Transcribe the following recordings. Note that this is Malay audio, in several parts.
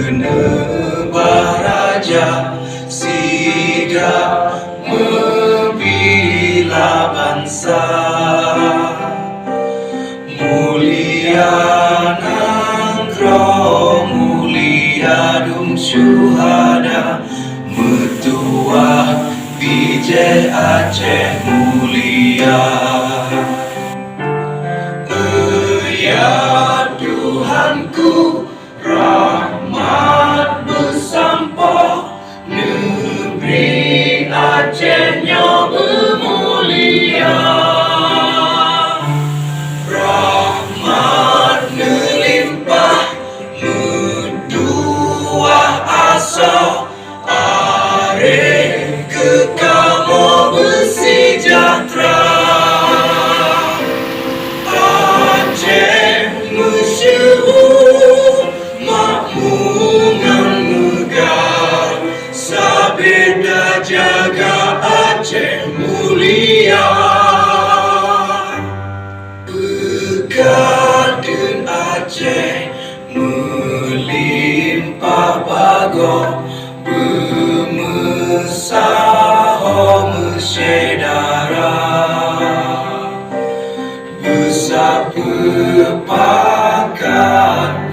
Menebah raja sigap membela bangsa. Mulia nangkro, mulia dum syuhada, Mertua Vijay Aceh mulia. Ya Tuhanku, rahmat bersampo, negeri Acehnya bermulia. Rahmat melimpah, menduah asa, arif kekamu bersejahtera. Aceh masyhur, makmungan megah, sabeda jaga Aceh mulia. Bekaden Aceh melimpah bago, bermesaho mesyedara. Besar pepakat,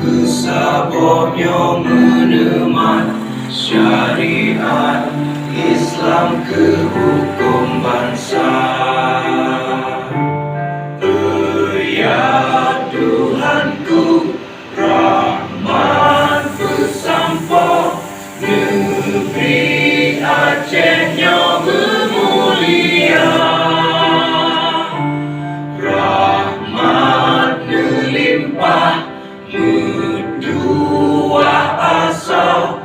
bersabarnya menemat, syariat Islam ke hukum bangsa. Ya Tuhanku, rahmat bersampo, negeri Acehnya bermulia. Rahmat melimpah, menduah asa,